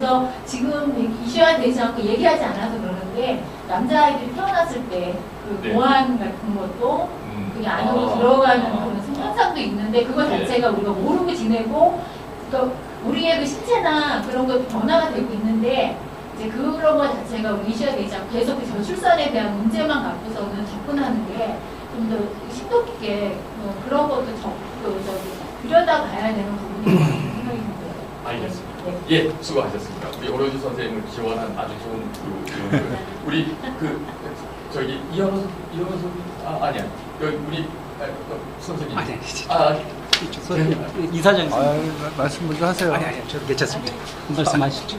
그래서 지금 이슈화 되지 않고 얘기하지 않아서 그러는데 남자아이들이 태어났을 때 그 네. 고환 같은 것도 그게 안으로 들어가는 그런 현상도 있는데 그거 자체가 우리가 모르고 지내고 그러니까 우리의 그 신체나 그런 것도 변화가 되고 있는데 이제 그런 거 자체가 우리 이슈화 되지 않고 계속 그 저출산에 대한 문제만 갖고서는 접근하는 게 좀 더 심도 깊게 그런 것도 들여다봐야 되는 부분이라고 생각이 듭니다. 알겠습니다. 네. 예, 수고하셨습니다. 우리 오로지 선생님을 지원한 아주 좋은 그 우리 저기 이현호 아니야. 여기 우리 선생님. 아니. 선생님, 이사장. 말씀 먼저 하세요. 아니, 저는 괜찮습니다. 말씀하시죠.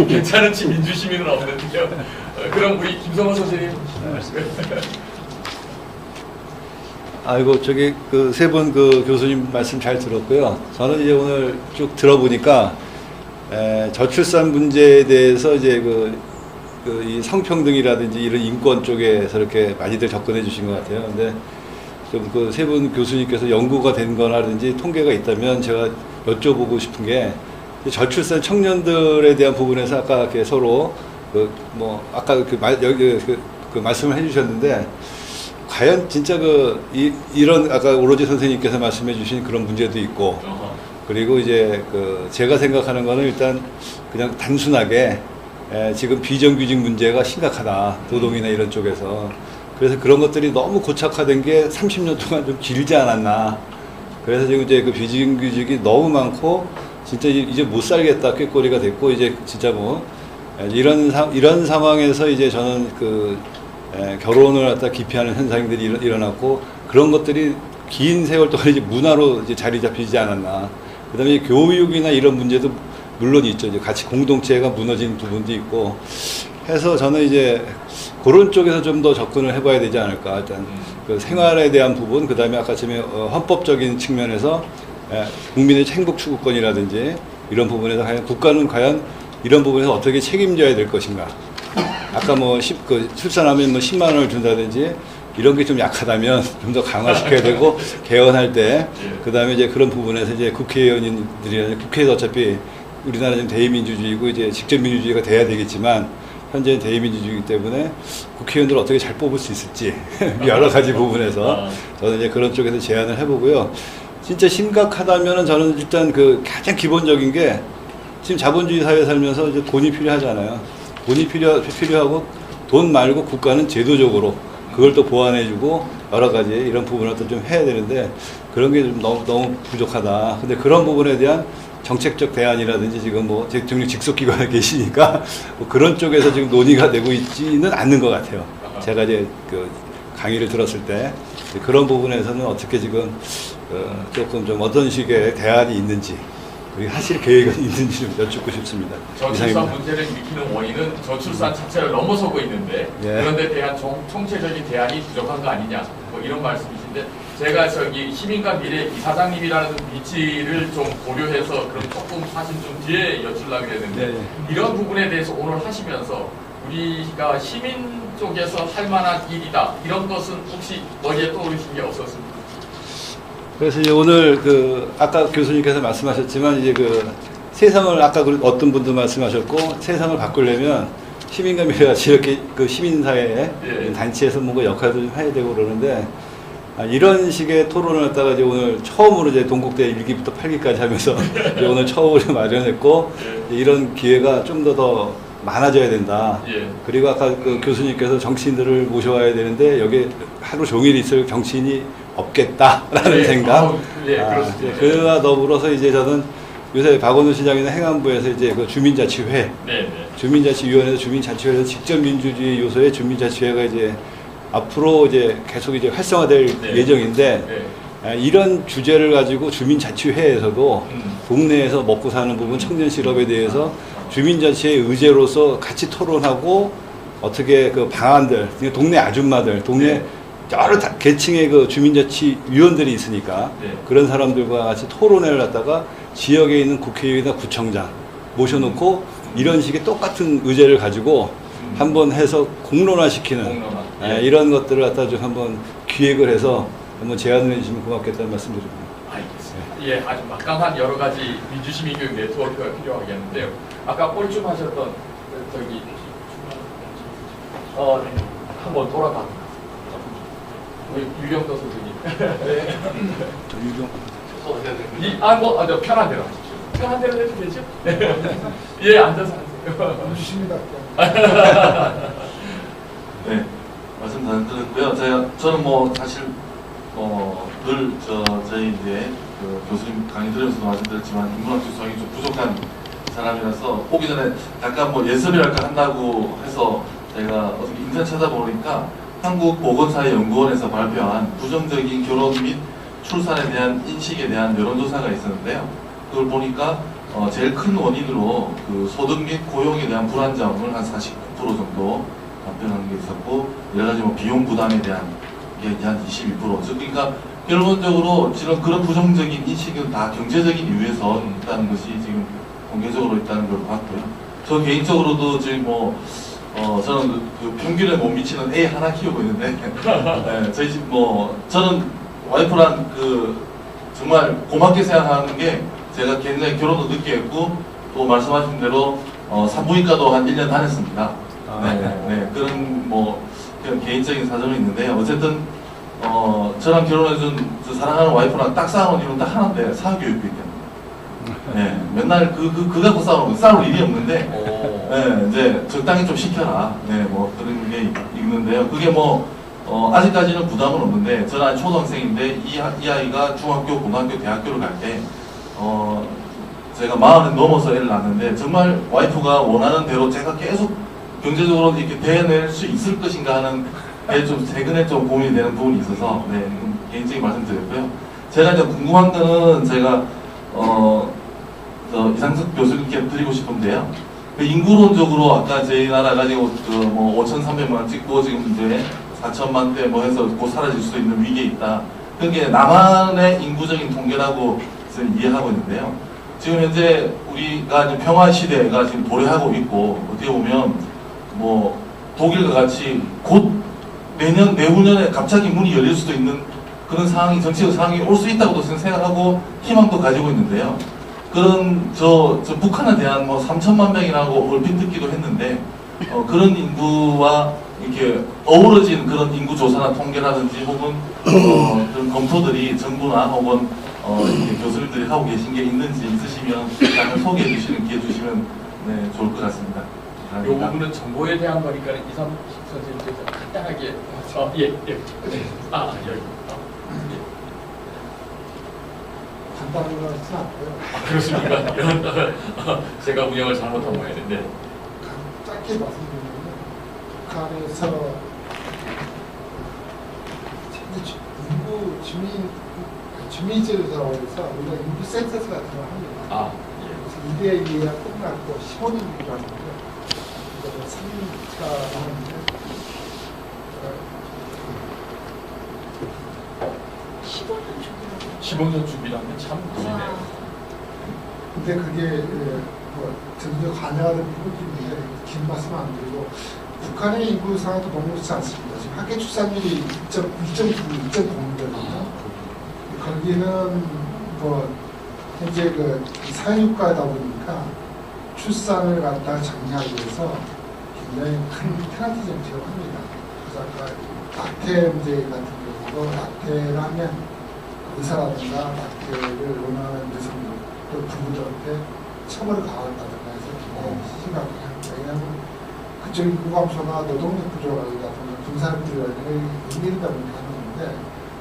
괜찮은지 민주시민은 없는데요. 그럼 우리 김성원 선생님. 아이고 저기 그 세 분 그 교수님 말씀 잘 들었고요. 저는 이제 오늘 쭉 들어보니까 저출산 문제에 대해서 이제 이 성평등이라든지 이런 인권 쪽에서 이렇게 많이들 접근해 주신 것 같아요. 근데 좀 그 세 분 교수님께서 연구가 된 거라든지 통계가 있다면 제가 여쭤보고 싶은 게 저출산 청년들에 대한 부분에서 아까 이렇게 서로 아까 그 말씀을 해주셨는데 과연 진짜 이런 아까 오로지 선생님께서 말씀해 주신 그런 문제도 있고 그리고 이제 제가 생각하는 거는 일단 그냥 단순하게 지금 비정규직 문제가 심각하다. 노동이나 이런 쪽에서. 그래서 그런 것들이 너무 고착화된 게 30년 동안 좀 길지 않았나. 그래서 지금 이제 그 비정규직이 너무 많고 진짜 이제 못 살겠다 꾀꼬리가 됐고 이제 진짜 이런 상황에서 이제 저는 결혼을 갖다 기피하는 현상들이 일어났고 그런 것들이 긴 세월 동안 이제 문화로 이제 자리 잡히지 않았나. 그 다음에 교육이나 이런 문제도 물론 있죠. 이제 같이 공동체가 무너진 부분도 있고 해서 저는 이제 그런 쪽에서 좀 더 접근을 해봐야 되지 않을까. 일단 그 생활에 대한 부분, 그 다음에 아까 전에 헌법적인 측면에서 국민의 행복 추구권이라든지 이런 부분에서 국가는 과연 이런 부분에서 어떻게 책임져야 될 것인가. 아까 출산하면 10만 원을 준다든지 이런 게 좀 약하다면 좀 더 강화시켜야 되고 개헌할 때 그 다음에 이제 그런 부분에서 이제 국회의원들이 국회에서 어차피 우리나라 지금 대의민주주의고 이제 직접민주주의가 돼야 되겠지만 현재는 대의민주주의이기 때문에 국회의원들을 어떻게 잘 뽑을 수 있을지 여러 가지 부분에서 저는 이제 그런 쪽에서 제안을 해보고요. 진짜 심각하다면은 저는 일단 가장 기본적인 게 지금 자본주의 사회에 살면서 이제 돈이 필요하잖아요. 돈이 필요하고 돈 말고 국가는 제도적으로 그걸 또 보완해주고 여러 가지 이런 부분을 또 좀 해야 되는데 그런 게 좀 너무 부족하다. 근데 그런 부분에 대한 정책적 대안이라든지 지금 대통령 직속기관에 계시니까 그런 쪽에서 지금 논의가 되고 있지는 않는 것 같아요. 제가 이제 강의를 들었을 때 그런 부분에서는 어떻게 지금 조금 좀 어떤 식의 대안이 있는지 하실 계획은 있는지 좀 여쭙고 싶습니다. 저출산 문제를 일으키는 원인은 저출산 자체를 넘어서고 있는데 그런데 대한 총체적인 대안이 부족한 거 아니냐 이런 말씀이신데 제가 시민과 미래 이사장님이라는 위치를 좀 고려해서 그럼 조금 사실 좀 뒤에 여쭈려고 했는데 이런 부분에 대해서 오늘 하시면서 우리가 시민 쪽에서 할 만한 일이다 이런 것은 혹시 머리에 떠오르신 게 없었습니까? 그래서 이제 오늘 아까 교수님께서 말씀하셨지만 이제 세상을 아까 어떤 분도 말씀하셨고 세상을 바꾸려면 시민과 미래같이 이렇게 시민사회 단체에서 뭔가 역할도 좀 해야 되고 그러는데 이런 식의 토론을 갖다가 이제 오늘 처음으로 이제 동국대 1기부터 8기까지 하면서 이제 오늘 처음으로 마련했고 이런 기회가 좀 더 많아져야 된다. 그리고 아까 교수님께서 정치인들을 모셔와야 되는데 여기 하루 종일 있을 정치인이 없겠다라는 생각. 그와 더불어서 이제 저는 요새 박원순 시장이나 행안부에서 이제 주민자치회, 주민자치위원회에서 주민자치회에서 직접 민주주의 요소의 주민자치회가 이제 앞으로 이제 계속 이제 활성화될 예정인데 이런 주제를 가지고 주민자치회에서도 동네에서 먹고 사는 부분 청년 실업에 대해서 주민자치의 의제로서 같이 토론하고 어떻게 방안들, 동네 아줌마들, 동네 여러 계층의 주민자치위원들이 있으니까 그런 사람들과 같이 토론회를 갖다가 지역에 있는 국회의원이나 구청장 모셔놓고 이런 식의 똑같은 의제를 가지고 한번 해서 공론화시키는 이런 것들을 갖다 좀 한번 기획을 해서 한번 제안을 해주시면 고맙겠다는 말씀드립니다. 알겠습니다. 예, 아주 막강한 여러 가지 민주시민 교육 네트워크가 필요하겠는데요. 아까 꼴좀 하셨던 저기 한번 돌아가. 우리 유경도 선생님. 네. 저 유경. 저 편한 대로 하십시오. 편한 대로 해도 되죠? 예, 앉아서 하세요. 민주시민답게. 네, 말씀 잘 들었고요. 저는 뭐 사실 늘 저희 이제 그 교수님 강의 들으면서도 말씀드렸지만 인문학 주성이 좀 부족한 사람이라서 오기 전에 약간 뭐 예습이랄까 한다고 해서 제가 어떻게 인터넷 찾아보니까 한국보건사회연구원에서 발표한 부정적인 결혼 및 출산에 대한 인식에 대한 여론조사가 있었는데요. 그걸 보니까 제일 큰 원인으로 그 소득 및 고용에 대한 불안정을 한 49% 정도 답변하는 게 있었고, 여러 가지 뭐 비용 부담에 대한 게 한 22%. 그러니까 결론적으로 지금 그런 부정적인 인식은 다 경제적인 이유에서 있다는 것이 지금 공개적으로 있다는 걸 봤고요. 저 개인적으로도 지금 저는 그 평균에 못 미치는 애 하나 키우고 있는데, 네, 저희 집 저는 와이프랑 정말 고맙게 생각하는 게, 제가 굉장히 결혼도 늦게 했고, 또 말씀하신 대로 산부인과도 한 1년 다녔습니다. 네, 그런 개인적인 사정이 있는데, 어쨌든 저랑 결혼해준 사랑하는 와이프랑 딱 쌓아놓은 이유는 딱 하나인데, 사교육비 때문에. 네, 맨날 그 갖고 싸울 일이 없는데, 네, 이제 적당히 좀 시켜라. 네, 뭐 그런 게 있는데요. 그게 아직까지는 부담은 없는데, 저는 아직 초등학생인데 이 아이가 중학교, 고등학교, 대학교를 갈 때 제가 40은 넘어서 애를 낳았는데, 정말 와이프가 원하는 대로 제가 계속 경제적으로 이렇게 대해낼 수 있을 것인가 하는 게 좀 최근에 좀 고민이 되는 부분이 있어서, 네, 개인적인 말씀드렸고요. 제가 이제 궁금한 거는 제가 이상석 교수님께 드리고 싶은데요. 인구론적으로 아까 저희 나라 가지고 5,300만 찍고 지금 이제 4천만 대 해서 곧 사라질 수도 있는 위기에 있다. 그게 남한의 인구적인 통계라고 저는 이해하고 있는데요. 지금 현재 우리가 이제 평화 시대가 지금 도래하고 있고, 어떻게 보면 독일과 같이 곧 내후년에 갑자기 문이 열릴 수도 있는 그런 상황이, 정치적 상황이 올 수 있다고도 생각하고 희망도 가지고 있는데요. 그런 북한에 대한 3천만 명이라고 얼핏 듣기도 했는데, 그런 인구와 이렇게 어우러진 그런 인구 조사나 통계라든지 혹은 그런 검토들이 정부나 혹은 이렇게 교수님들이 하고 계신 게 있는지 있으시면 약간 소개해 주시는 기회 주시면 네, 좋을 것 같습니다. 이 부분은 정보에 대한 거니까 이상식 선생님께서 간단하게 여기. 간단한 건 하지 않고요. 그렇습니까? 제가 운영을 잘못한 모양인데. 짧게 말씀드리면, 북한에서 인구 주민제도라고 해서 우리가 인구 센서스 같은 걸 합니다. 그래서 2대 2가 끝났고 15년 기간인데, 3차 하는데 15년 준비라면 참 길네요. 근데 그게 전혀 관여하는 부분인데 긴 말씀 안 드리고, 북한의 인구 상황도 너무 좋지 않습니다. 지금 학계 출산율이 2.0이거든요. 거기는 현재 사회국가다 보니까 출산을 갖다가 장려하기 위해서 굉장히 큰 페널티 정책을 합니다. 그래서 아까 낙태 문제 같은 경우도 낙태를 하면 의사라든가 낙태를 원하는 여성들 또 부부들한테 처벌을 가하다든가 해서 굉장히 심각해요. 왜냐하면 그쪽 인구 감소나 노동력 부족이라든가 군사력들이라든가 의미를 다 보니까 하는 건데,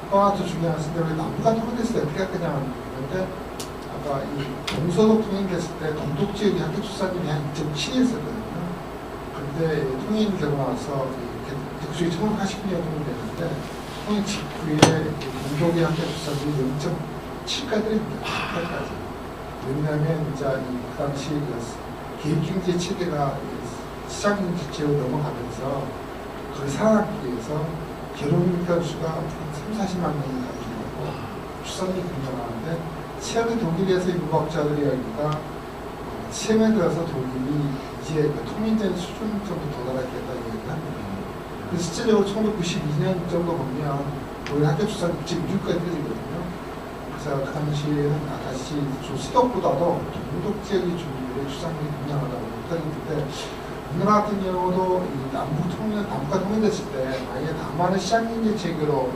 또 하나 더 중요한 것은 우리 남부가 통일됐을 때 어떻게 할 거냐 하는 건데, 아까 이 동서독 통일됐을 때 동독지역이 학교 출산율이 한 2.7이었거든요. 그런데 통일 되고 나서 그쪽이 1989년 통일됐는데, 통일 직후에 동독의 학교 출산율이 0.7까지 됩니다. 10까지. 왜냐하면 이제 그 당시 계획경제 체계가 시장경제 체계로 넘어가면서 그걸 살아남기 위해서 결혼 건수가 한 30, 40만 명이 가지고 출산율이 굉장하는데, 최근에 독일에서 인구학자들이 여기가 최근에 들어서 독일이 이제 통일된 수준 정도 도달하겠다는 얘기를 합니다. 그 실질적으로 1992년 정도 보면 독일 학교 출산 6.6까지 떨어지거든요. 그래서 그래서 그 당시에는 아가씨 수도보다도 동독지역이 주민들의 출산율이 굉장하다고 했는데 우리나라 같은 경우도 이 남북가 통일됐을 때 만약에 남한의 시장경제 체계로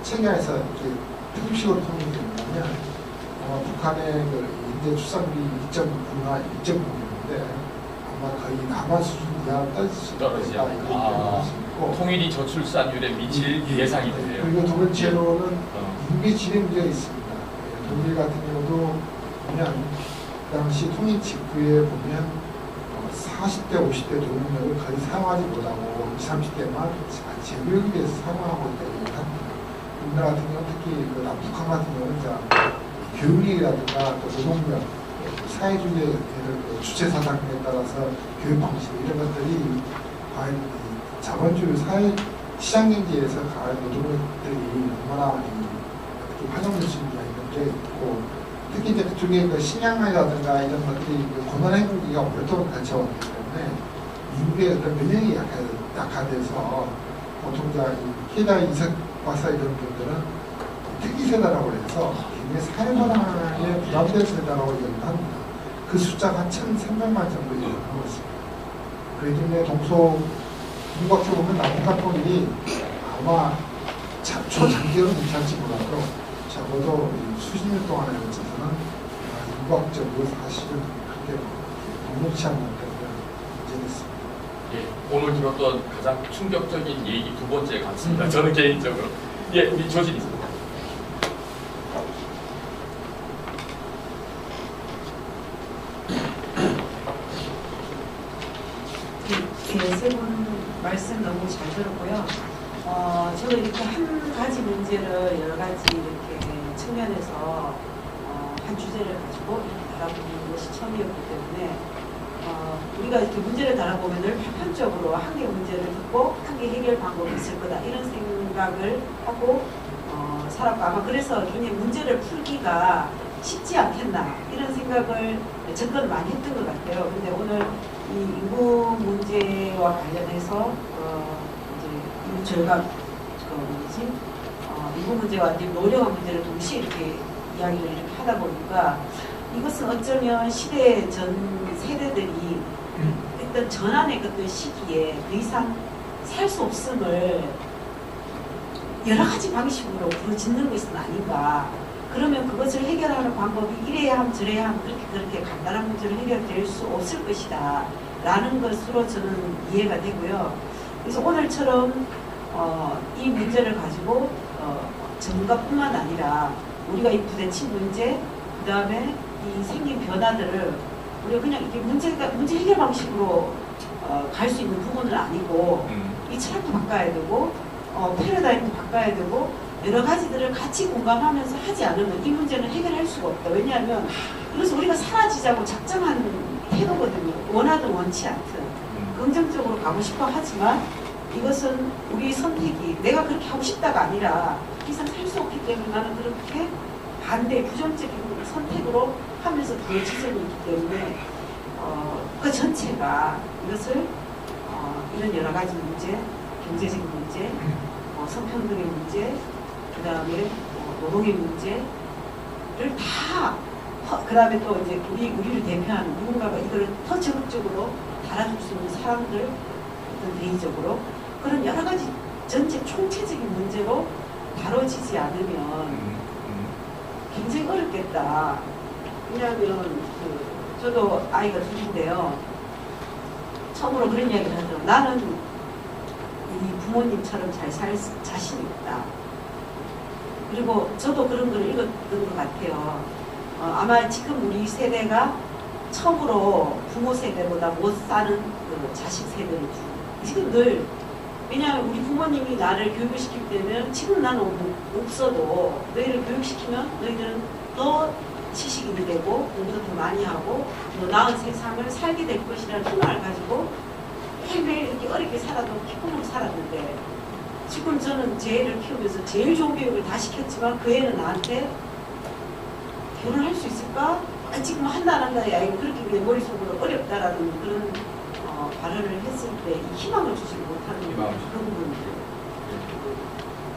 체계에서 이렇게 특수식으로 통일되면 아마 북한의 그 현재 출산율이 2.9나 2.9인데 아마 거의 남한 수준 이하로 떨어지지 않을까. 통일이 저출산율에 미칠 예상이 되네요. 그리고 두 번째로는 인구의 진행 문제가 있습니다. 독일 같은 경우도 보면 그 당시 통일 직후에 보면 40대, 50대 노동력을 거의 사용하지 못하고 20, 30대만 재교육에 대해서 사용하고 있다고 합니다. 우리나라 같은 경우는 특히 그 북한 같은 경우는 교육력이라든가 또 노동력, 사회주의의 주체 사상에 따라서 교육 방식 이런 것들이 과연 자본주의 사회 시장 경제에서 과연 노동력들이 얼마나 활용될 수 있는가 이런 게 있고 특히 이제 그쪽에 그 식량이라든가 이런 것들이 고난 행동기가 오랫동안 갇혀왔기 때문에 인구의 어떤 면역이 약화돼서 보통 키다 이석 박사 이런 분들은 특이세대라고 해서 굉장히 사회문화에 부담된 세대라고 얘기합니다. 그 숫자가 한 1,300만 정도 얘기하고 있습니다. 그렇기 때문에 동북학교 보면 남북한 통일이 아마 초장기적으로 괜찮지 몰라도 적어도 수십 년 동안에 걸쳐서는 인과학적으로 사실은 그렇게 녹록치 않는 때문에 문제됐습니다. 예, 오늘 들었던 가장 충격적인 얘기 두 번째 같습니다. 저는 개인적으로. 예, 우리 조진 있습니다. 네, 세 분 말씀 너무 잘 들었고요. 저도 이렇게 한 가지 문제를 여러 가지 이렇게 측면에서 한 주제를 가지고 이렇게 달아보는 것이 처음이었기 때문에 우리가 이렇게 문제를 달아보면 늘 편편적으로 한 개 문제를 듣고 한 개 해결 방법이 있을 거다 이런 생각을 하고 살았고 아마 그래서 굉장히 문제를 풀기가 쉽지 않겠나 이런 생각을 접근을 많이 했던 것 같아요. 근데 오늘 이 인구 문제와 관련해서 이제 저희가 인구 문제와 이제 노령화 문제를 동시에 이렇게 이야기를 이렇게 하다 보니까 이것은 어쩌면 시대 전 세대들이 어떤 전환의 어떤 시기에 더 이상 살 수 없음을 여러 가지 방식으로 부르짖는 것은 아닌가. 그러면 그것을 해결하는 방법이 이래야 함 저래야 함 그렇게 간단한 문제로 해결될 수 없을 것이다 라는 것으로 저는 이해가 되고요. 그래서 오늘처럼 이 문제를 가지고 전문가뿐만 아니라 우리가 이 부대칭 문제 그 다음에 이 생긴 변화들을 우리가 그냥 이렇게 문제 해결 방식으로 갈 수 있는 부분은 아니고 이 철학도 바꿔야 되고 패러다임도 바꿔야 되고 여러 가지들을 같이 공감하면서 하지 않으면 이 문제는 해결할 수가 없다. 왜냐하면 그래서 우리가 사라지자고 작정한 태도거든요. 원하든 원치 않든 긍정적으로 가고 싶어 하지만 이것은 우리 선택이 내가 그렇게 하고 싶다가 아니라 더 이상 살 수 없기 때문에 나는 그렇게 반대 부정적인 선택으로 하면서 그 지점이 있기 때문에 그 전체가 이것을 이런 여러 가지 문제, 경제적인 문제, 성평등의 문제, 그 다음에 노동의 문제를 다, 그 다음에 또 이제 우리를 대표하는 누군가가 이걸 더 적극적으로 달아줄 수 있는 사람들, 어떤 대의적으로 그런 여러 가지 전체 총체적인 문제로 다뤄지지 않으면 굉장히 어렵겠다. 왜냐하면 저도 아이가 둘인데요. 처음으로 그런 이야기를 하더라고요. 나는 우리 부모님처럼 잘 살 자신이 없다. 그리고 저도 그런 걸 읽었던 것 같아요. 아마 지금 우리 세대가 처음으로 부모 세대보다 못 사는 그 자식 세대를 지금 늘 왜냐하면 우리 부모님이 나를 교육을 시킬 때는 지금 나는 없어도 너희를 교육시키면 너희들은 더 지식인이 되고 공부도 더 많이 하고 더 나은 세상을 살게 될 것이라는 희망을 가지고 매일매일 이렇게 어렵게 살아도 기쁨으로 살았는데 지금 저는 제 애를 키우면서 제일 좋은 교육을 다 시켰지만 그 애는 나한테 결혼할 수 있을까? 지금 한다 안 한다 야 이거 그렇게 내 머릿속으로 어렵다라는 그런 발언을 했을 때 이 희망을 주지 못하는 그런 부분들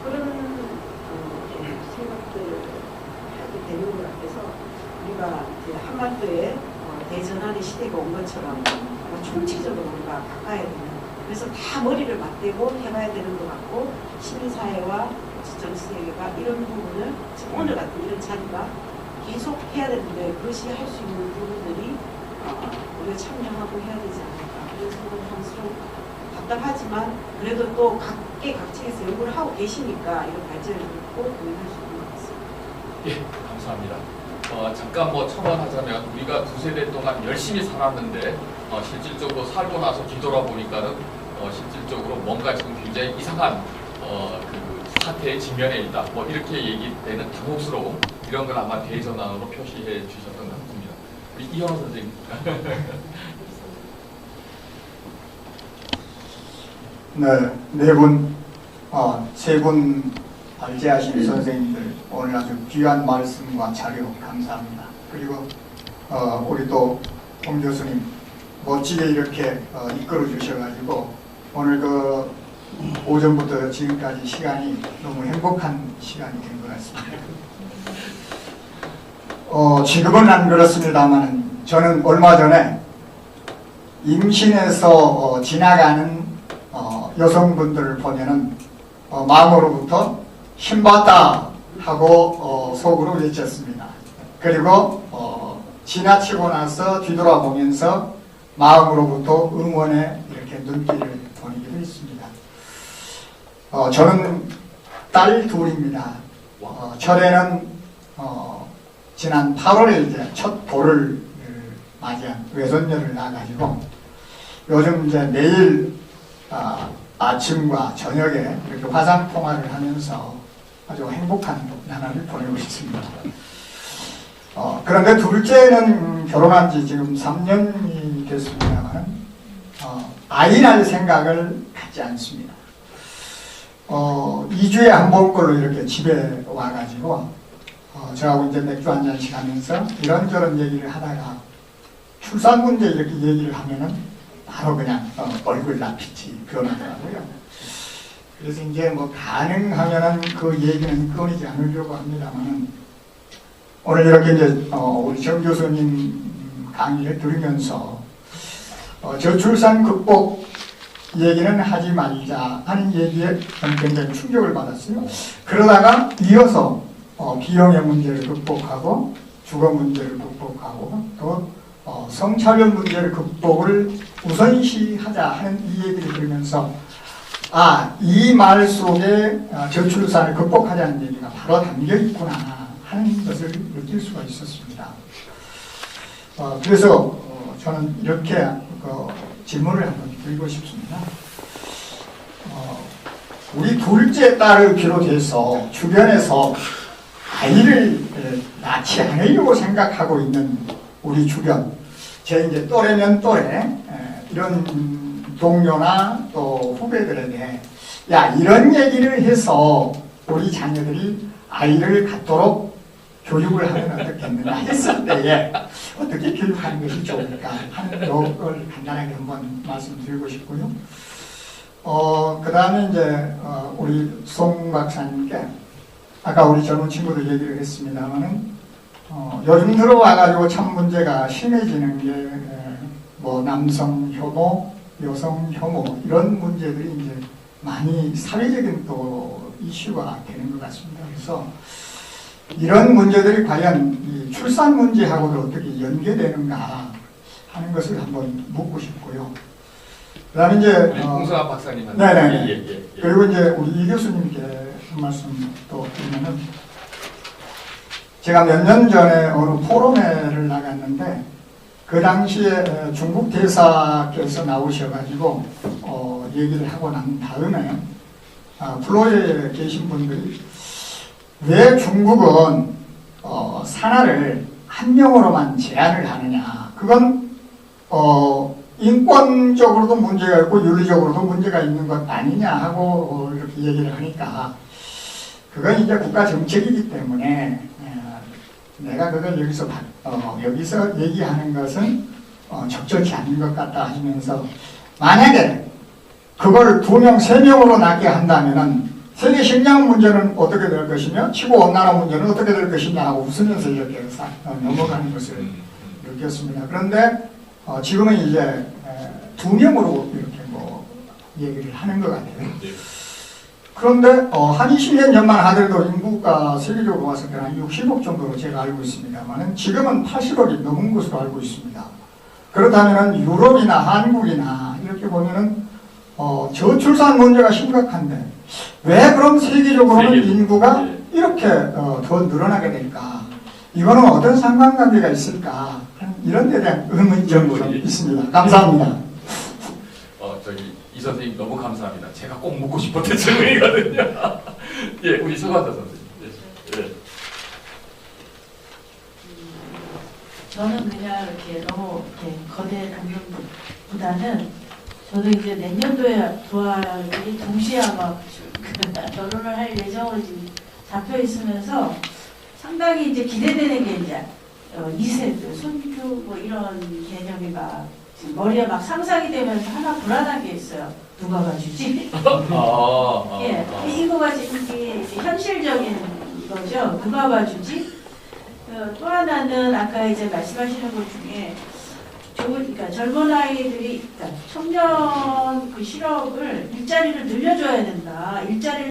그런 생각들을 하기 되는 것 같아서 우리가 이제 한반도에 대전환의 시대가 온 것처럼 총체적으로 우리가 바꿔야 되는, 그래서 다 머리를 맞대고 해봐야 되는 것 같고, 시민사회와 정치세계가 이런 부분을 오늘 같은 이런 자리가 계속 해야 되는데 그것이 할 수 있는 부분들이 우리가 참여하고 해야 되지 않을까, 그런 생각을 하면서 좀 답답하지만 그래도 또 각계 각층에서 연구를 하고 계시니까 이런 발전을 꼭 고민할 수 있는 것 같습니다. 예, 감사합니다. 잠깐 뭐 첨언하자면 우리가 2세대 동안 열심히 살았는데 실질적으로 살고 나서 뒤돌아보니까는 실질적으로 뭔가 지금 굉장히 이상한 그 사태에 직면해 있다. 뭐 이렇게 얘기되는 당혹스러움, 이런 걸 아마 대전환으로 표시해 주셨던 것 같습니다. 우리 이현호 선생님. 네, 네 분, 세 분 발제하신 선생님들 오늘 아주 귀한 말씀과 자료 감사합니다. 그리고 우리 또 홍 교수님 멋지게 이렇게 이끌어 주셔가지고 오늘 그 오전부터 지금까지 시간이 너무 행복한 시간이 된 것 같습니다. 지금은 안 그렇습니다만 저는 얼마 전에 임신해서 지나가는 여성분들을 보면은 마음으로부터 힘받다 하고 속으로 외쳤습니다. 그리고 지나치고 나서 뒤돌아보면서 마음으로부터 응원에 이렇게 눈길을 보내기도 했습니다. 저는 딸 둘입니다. 철에는 지난 8월에 이제 첫 돌을 맞이한 외손녀를 낳아가지고 요즘 이제 매일 아침과 저녁에 이렇게 화상 통화를 하면서 아주 행복한 나날을 보내고 있습니다. 그런데 둘째는 결혼한 지 지금 3년이 됐습니다만 아이 낳을 생각을 갖지 않습니다. 2주에 한 번꼴로 이렇게 집에 와가지고 저하고 이제 맥주 한 잔씩 하면서 이런저런 얘기를 하다가 출산 문제 이렇게 얘기를 하면은 바로 그냥 얼굴 낯빛이 변하더라고요. 그래서 이제 뭐 가능하면은 그 얘기는 끊이지 않으려고 합니다만은 오늘 이렇게 이제 우리 정 교수님 강의를 들으면서 저출산 극복 얘기는 하지 말자 하는 얘기에 저는 굉장히 충격을 받았어요. 그러다가 이어서 비형의 문제를 극복하고 주거 문제를 극복하고 또 성차별 문제를 극복을 우선시하자 하는 이 얘기를 들으면서 이 말 속에 저출산을 극복하자는 얘기가 바로 담겨 있구나 하는 것을 느낄 수가 있었습니다. 그래서 저는 이렇게 질문을 한번 드리고 싶습니다. 우리 둘째 딸을 비롯해서 주변에서 아이를 낳지 않으려고 생각하고 있는 우리 주변, 제 이제 또래면 또래 이런 동료나 또 후배들에게 야 이런 얘기를 해서 우리 자녀들이 아이를 갖도록 교육을 하면 어떻겠느냐 했을 때에 어떻게 교육하는 것이 좋을까 하는 걸 간단하게 한번 말씀드리고 싶고요. 그 다음에 이제 우리 송 박사님께 아까 우리 젊은 친구들 얘기를 했습니다만은 요즘 들어와가지고 참 문제가 심해지는 게 뭐 남성 혐오, 여성 혐오 이런 문제들이 이제 많이 사회적인 또 이슈가 되는 것 같습니다. 그래서 이런 문제들이 과연 이 출산 문제하고도 어떻게 연계되는가 하는 것을 한번 묻고 싶고요. 그 다음에 이제 홍성환 박사님한테 네네. 그리고 이제 우리 이 교수님께 한 말씀 또 드리면은 제가 몇 년 전에 어느 포럼회를 나갔는데 그 당시에 중국 대사께서 나오셔가지고 얘기를 하고 난 다음에 플로에 계신 분들이 왜 중국은 산하를 한 명으로만 제한을 하느냐, 그건 인권적으로도 문제가 있고 윤리적으로도 문제가 있는 것 아니냐 하고 이렇게 얘기를 하니까 그건 이제 국가 정책이기 때문에 내가 그걸 여기서 얘기하는 것은 적절치 않은 것 같다 하시면서 만약에 그걸 2명, 3명으로 낳게 한다면은 세계 식량 문제는 어떻게 될 것이며 지구온난화 문제는 어떻게 될 것이냐 하고 웃으면서 이렇게 넘어가는 것을 느꼈습니다. 그런데 지금은 이제 두 명으로 이렇게 뭐 얘기를 하는 것 같아요. 그런데 한 20년 전만 하더라도 인구가 세계적으로 봤을 때는 한 60억 정도로 제가 알고 있습니다만 지금은 80억이 넘은 것으로 알고 있습니다. 그렇다면 유럽이나 한국이나 이렇게 보면은 저출산 문제가 심각한데 왜 그럼 세계적으로는 인구가 이렇게 더 늘어나게 될까? 이거는 어떤 상관관계가 있을까? 이런 데 대한 의문점이 좀 있습니다. 감사합니다. 이 선생님 너무 감사합니다. 제가 꼭 묻고 싶었던 질문이거든요. 예, 우리 서관자 선생님. 예. 저는 그냥 이렇게 너무 이렇게 거대 담론보다는 저도 이제 내년도에 부활이 동시에 아마 결혼을 할 예정으로 지금 잡혀 있으면서 상당히 이제 기대되는 게 이제 2세들, 손주 뭐 이런 개념이 막 지금 머리에 막 상상이 되면서 하나 불안한 게 있어요. 누가 봐주지? 예, 이거가 지금 이게 현실적인 거죠. 누가 봐주지? 또 하나는 아까 이제 말씀하시는 것 중에 그러니까 젊은 아이들이, 그러니까 청년 그 실업을 일자리를 늘려줘야 된다. 일자리를